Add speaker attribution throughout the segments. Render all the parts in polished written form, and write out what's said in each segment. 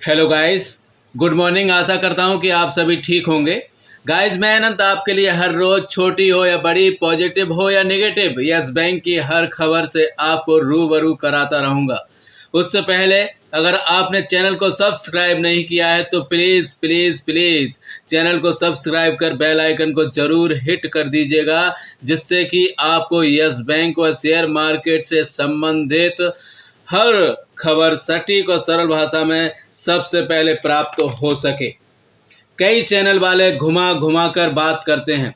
Speaker 1: Hello guys, good morning. आशा करता हूं कि आप सभी ठीक होंगे। गाइस, मैं अनंत आपके लिए हर रोज छोटी हो या बड़ी, पॉजिटिव हो या नेगेटिव, यस बैंक की हर खबर से आपको रूबरू कराता रहूंगा। उससे पहले अगर आपने चैनल को सब्सक्राइब नहीं किया है तो प्लीज़ प्लीज़ प्लीज़ चैनल को सब्सक्राइब कर बेल आइकन को ज़रूर हिट कर दीजिएगा, जिससे कि आपको यस बैंक व शेयर मार्केट से संबंधित हर खबर सटीक और सरल भाषा में सबसे पहले प्राप्त हो सके। कई चैनल वाले घुमा घुमा कर बात करते हैं,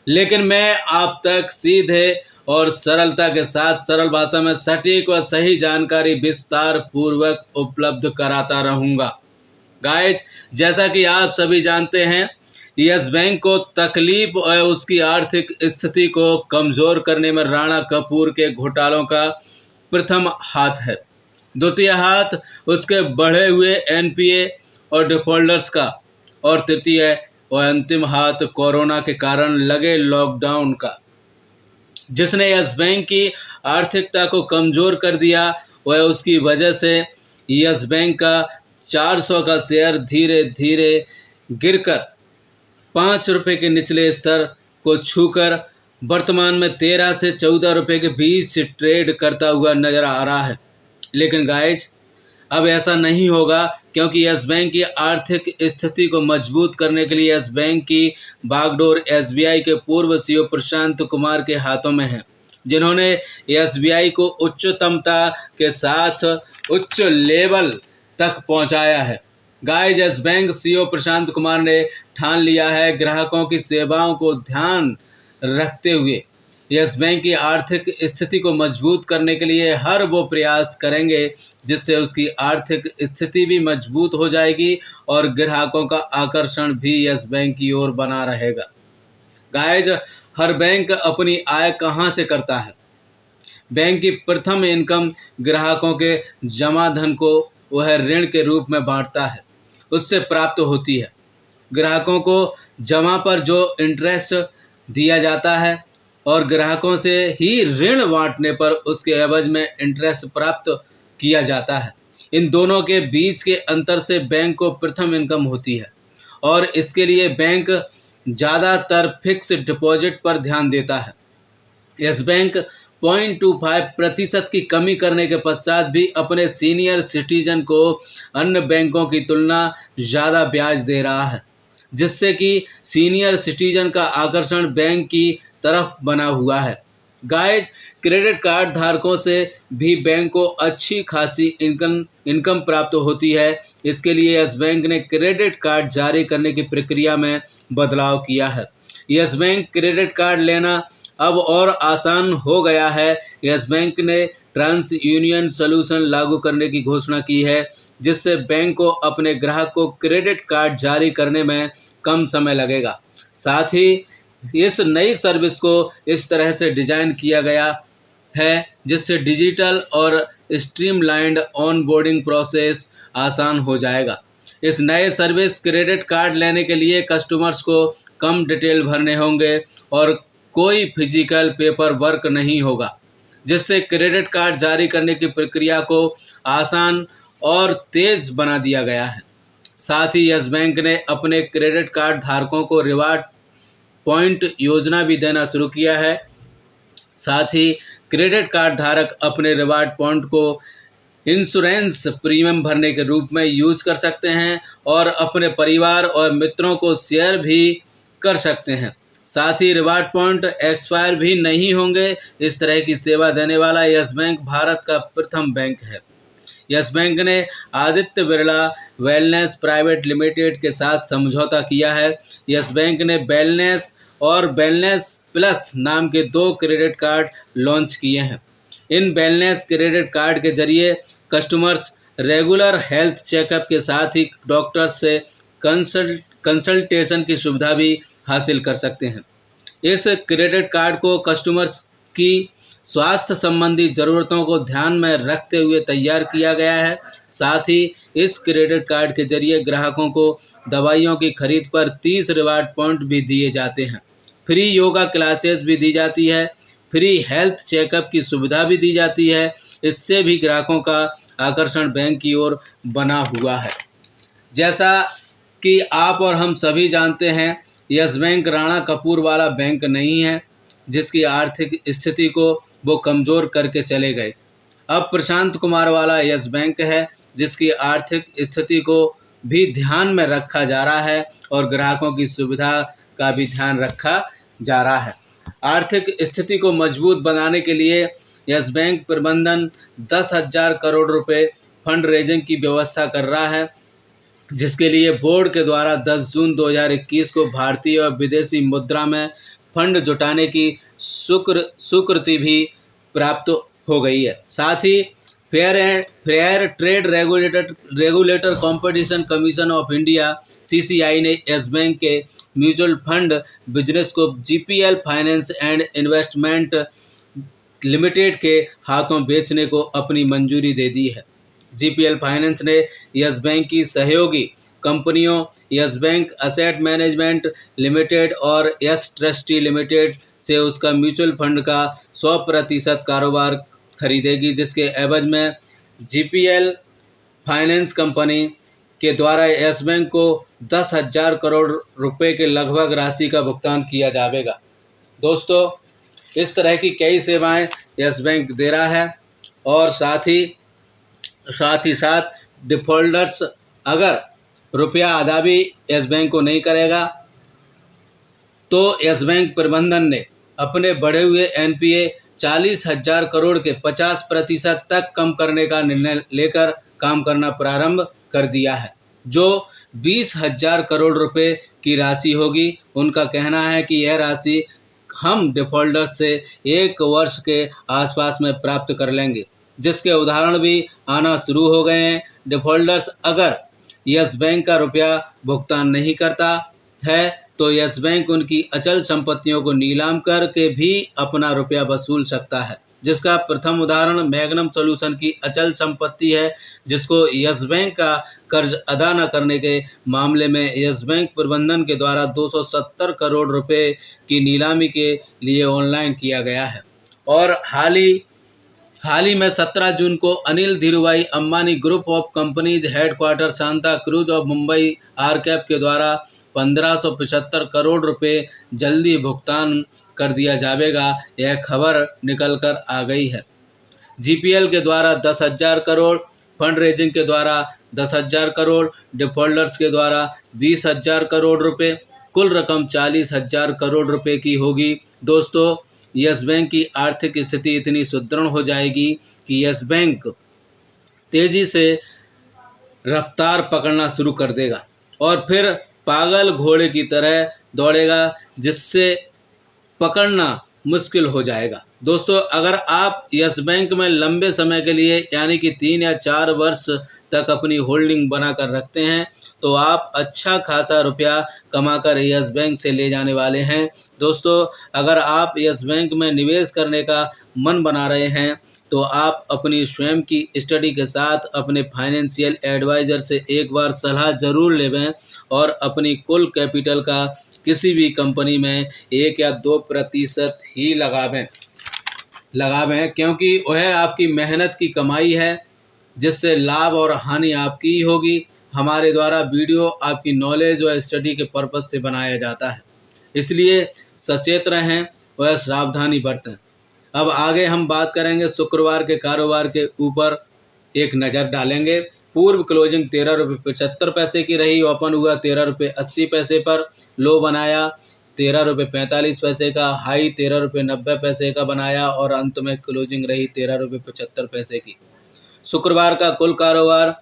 Speaker 1: लेकिन मैं आप तक सीधे और सरलता के साथ सरल भाषा में सटीक और सही जानकारी विस्तार पूर्वक उपलब्ध कराता रहूंगा। गाइज, जैसा कि आप सभी जानते हैं, यस बैंक को तकलीफ और उसकी आर्थिक स्थिति को कमज़ोर करने में राणा कपूर के घोटालों का प्रथम हाथ है। द्वितीय हाथ उसके बढ़े हुए एनपीए और डिफॉल्टर्स का, और तृतीय और अंतिम हाथ कोरोना के कारण लगे लॉकडाउन का, जिसने यस बैंक की आर्थिकता को कमज़ोर कर दिया। वह उसकी वजह से यस बैंक का 400 का शेयर धीरे धीरे गिरकर 5 रुपये के निचले स्तर को छूकर वर्तमान में 13 से 14 रुपये के बीच ट्रेड करता हुआ नजर आ रहा है। लेकिन गाइज, अब ऐसा नहीं होगा, क्योंकि यस बैंक की आर्थिक स्थिति को मजबूत करने के लिए यस बैंक की बागडोर एसबीआई के पूर्व सीईओ प्रशांत कुमार के हाथों में है, जिन्होंने एसबीआई को उच्चतमता के साथ उच्च लेवल तक पहुंचाया है। Guys, yes bank CEO Prashant Kumar ने ठान लिया है ग्राहकों की सेवाओं को ध्यान रखते हुए यस बैंक की आर्थिक स्थिति को मजबूत करने के लिए हर वो प्रयास करेंगे जिससे उसकी आर्थिक स्थिति भी मजबूत हो जाएगी और ग्राहकों का आकर्षण भी यस बैंक की ओर बना रहेगा। गाइज, हर बैंक अपनी आय कहाँ से करता है? बैंक की प्रथम इनकम ग्राहकों के जमा धन को वह ऋण के रूप में बांटता है, उससे प्राप्त होती है। ग्राहकों को जमा पर जो इंटरेस्ट दिया जाता है और ग्राहकों से ही ऋण बांटने पर उसके एवज में इंटरेस्ट प्राप्त किया जाता है। इन दोनों के बीच के अंतर से बैंक को प्रथम इनकम होती है, और इसके लिए बैंक ज़्यादातर फिक्स डिपॉजिट पर ध्यान देता है। यस बैंक 0.25% की कमी करने के पश्चात भी अपने सीनियर सिटीजन को अन्य बैंकों की तुलना ज़्यादा ब्याज दे रहा है, जिससे कि सीनियर सिटीजन का आकर्षण बैंक की तरफ बना हुआ है। गाइज, क्रेडिट कार्ड धारकों से भी बैंक को अच्छी खासी इनकम प्राप्त होती है। इसके लिए यस बैंक ने क्रेडिट कार्ड जारी करने की प्रक्रिया में बदलाव किया है। यस बैंक क्रेडिट कार्ड लेना अब और आसान हो गया है। यस बैंक ने ट्रांस यूनियन सॉल्यूशन लागू करने की घोषणा की है, जिससे बैंक को अपने ग्राहक को क्रेडिट कार्ड जारी करने में कम समय लगेगा। साथ ही इस नई सर्विस को इस तरह से डिज़ाइन किया गया है जिससे डिजिटल और स्ट्रीमलाइंड ऑनबोर्डिंग प्रोसेस आसान हो जाएगा। इस नए सर्विस क्रेडिट कार्ड लेने के लिए कस्टमर्स को कम डिटेल भरने होंगे और कोई फिजिकल पेपर वर्क नहीं होगा, जिससे क्रेडिट कार्ड जारी करने की प्रक्रिया को आसान और तेज बना दिया गया है। साथ ही यस बैंक ने अपने क्रेडिट कार्ड धारकों को रिवार्ड पॉइंट योजना भी देना शुरू किया है। साथ ही क्रेडिट कार्ड धारक अपने रिवार्ड पॉइंट को इंश्योरेंस प्रीमियम भरने के रूप में यूज कर सकते हैं और अपने परिवार और मित्रों को शेयर भी कर सकते हैं। साथ ही रिवार्ड पॉइंट एक्सपायर भी नहीं होंगे। इस तरह की सेवा देने वाला यस बैंक भारत का प्रथम बैंक है। यस बैंक ने Aditya Birla wellness private limited के साथ समझौता किया है। यस बैंक ने वेलनेस और वेलनेस प्लस नाम के 2 क्रेडिट कार्ड लॉन्च किए हैं। इन वेलनेस क्रेडिट कार्ड के जरिए कस्टमर्स रेगुलर हेल्थ चेकअप के साथ ही डॉक्टर से कंसल्टेशन की सुविधा भी हासिल कर सकते हैं। इस क्रेडिट कार्ड को कस्टमर्स की स्वास्थ्य संबंधी ज़रूरतों को ध्यान में रखते हुए तैयार किया गया है। साथ ही इस क्रेडिट कार्ड के जरिए ग्राहकों को दवाइयों की खरीद पर 30 रिवार्ड पॉइंट भी दिए जाते हैं। फ्री योगा क्लासेस भी दी जाती है। फ्री हेल्थ चेकअप की सुविधा भी दी जाती है। इससे भी ग्राहकों का आकर्षण बैंक की ओर बना हुआ है। जैसा कि आप और हम सभी जानते हैं, यस बैंक राणा कपूर वाला बैंक नहीं है जिसकी आर्थिक स्थिति को वो कमज़ोर करके चले गए। अब प्रशांत कुमार वाला यस बैंक है जिसकी आर्थिक स्थिति को भी ध्यान में रखा जा रहा है और ग्राहकों की सुविधा का भी ध्यान रखा जा रहा है। आर्थिक स्थिति को मजबूत बनाने के लिए यस बैंक प्रबंधन 10,000 करोड़ रुपए फंड रेजिंग की व्यवस्था कर रहा है, जिसके लिए बोर्ड के द्वारा 10 जून 2021 को भारतीय और विदेशी मुद्रा में फंड जुटाने की स्वीकृति भी प्राप्त हो गई है। साथ ही fair trade regulator competition commission of India (CCI) ने यस बैंक के म्यूचुअल फंड बिजनेस को GPL finance and investment limited के हाथों बेचने को अपनी मंजूरी दे दी है। GPL फाइनेंस ने यस बैंक की सहयोगी कंपनियों yes bank asset management limited और यस ट्रस्टी लिमिटेड से उसका म्यूचुअल फंड का 100% कारोबार खरीदेगी, जिसके एवज में GPL फाइनेंस कंपनी के द्वारा यस बैंक को 10,000 करोड़ रुपए के लगभग राशि का भुगतान किया जाएगा। दोस्तों, इस तरह की कई सेवाएं यस बैंक दे रहा है और साथ ही साथ डिफ़ॉल्टर्स अगर रुपया अदा भी यस बैंक को नहीं करेगा तो यस बैंक प्रबंधन ने अपने बढ़े हुए NPA 40,000 करोड़ के 50% तक कम करने का निर्णय लेकर काम करना प्रारंभ कर दिया है, जो 20,000 करोड़ रुपए की राशि होगी। उनका कहना है कि यह राशि हम डिफ़ॉल्टर्स से 1 वर्ष के आसपास में प्राप्त कर लेंगे, जिसके उदाहरण भी आना शुरू हो गए हैं। डिफ़ॉल्टर्स अगर यस बैंक का रुपया भुगतान नहीं करता है तो यस बैंक उनकी अचल संपत्तियों को नीलाम करके भी अपना रुपया वसूल सकता है, जिसका प्रथम उदाहरण मैग्नम सॉल्यूशन की अचल संपत्ति है, जिसको यस बैंक का कर्ज अदा न करने के मामले में यस बैंक प्रबंधन के द्वारा 270 करोड़ रुपए की नीलामी के लिए ऑनलाइन किया गया है। और हाल ही में 17 जून को Anil Dhirubhai Ambani group of companies headquarter Santa Cruz of Mumbai RCap के द्वारा 1575 करोड़ रुपए जल्दी भुगतान कर दिया जाएगा, यह खबर निकल कर आ गई है। GPL के द्वारा 10,000 करोड़, फंड रेजिंग के द्वारा 10,000 करोड़, डिफ़ॉल्टर्स के द्वारा 20,000 करोड़ रुपए, कुल रकम 40,000 करोड़ रुपए की होगी। दोस्तों, यस बैंक की आर्थिक स्थिति इतनी सुदृढ़ हो जाएगी कि यस बैंक तेजी से रफ्तार पकड़ना शुरू कर देगा और फिर पागल घोड़े की तरह दौड़ेगा, जिससे पकड़ना मुश्किल हो जाएगा। दोस्तों, अगर आप यस बैंक में लंबे समय के लिए यानी कि 3 या 4 वर्ष तक अपनी होल्डिंग बनाकर रखते हैं तो आप अच्छा खासा रुपया कमाकर यस बैंक से ले जाने वाले हैं। दोस्तों, अगर आप यस बैंक में निवेश करने का मन बना रहे हैं तो आप अपनी स्वयं की स्टडी के साथ अपने फाइनेंशियल एडवाइज़र से एक बार सलाह ज़रूर लें और अपनी कुल कैपिटल का किसी भी कंपनी में 1 या 2% ही लगावें, क्योंकि वह आपकी मेहनत की कमाई है, जिससे लाभ और हानि आपकी ही होगी। हमारे द्वारा वीडियो आपकी नॉलेज व स्टडी के पर्पज़ से बनाया जाता है, इसलिए सचेत रहें व सावधानी बरतें। अब आगे हम बात करेंगे शुक्रवार के कारोबार के ऊपर एक नज़र डालेंगे। पूर्व क्लोजिंग 13 रुपये 75 पैसे की रही, ओपन हुआ 13 रुपये 80 पैसे पर, लो बनाया 13 रुपये 45 पैसे का, हाई 13 रुपये 90 पैसे का बनाया और अंत में क्लोजिंग रही 13 रुपये 75 पैसे की। शुक्रवार का कुल कारोबार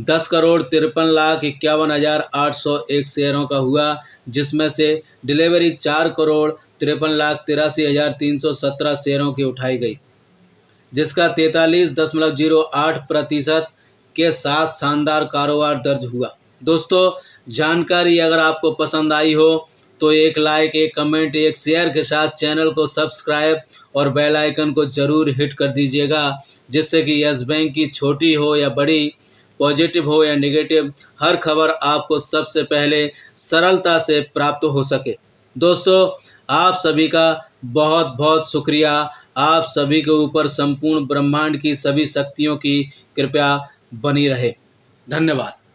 Speaker 1: 10,53,51,801 शेयरों का हुआ, जिसमें से डिलीवरी 4,53,83,317 शेयरों की उठाई गई, जिसका 43.08% के साथ शानदार कारोबार दर्ज हुआ। दोस्तों, जानकारी अगर आपको पसंद आई हो तो एक लाइक, एक कमेंट, एक शेयर के साथ चैनल को सब्सक्राइब और बेल आइकन को ज़रूर हिट कर दीजिएगा, जिससे कि यस बैंक की छोटी हो या बड़ी, पॉजिटिव हो या नेगेटिव, हर खबर आपको सबसे पहले सरलता से प्राप्त हो सके। दोस्तों, आप सभी का बहुत बहुत शुक्रिया। आप सभी के ऊपर संपूर्ण ब्रह्मांड की सभी शक्तियों की कृपा बनी रहे। धन्यवाद।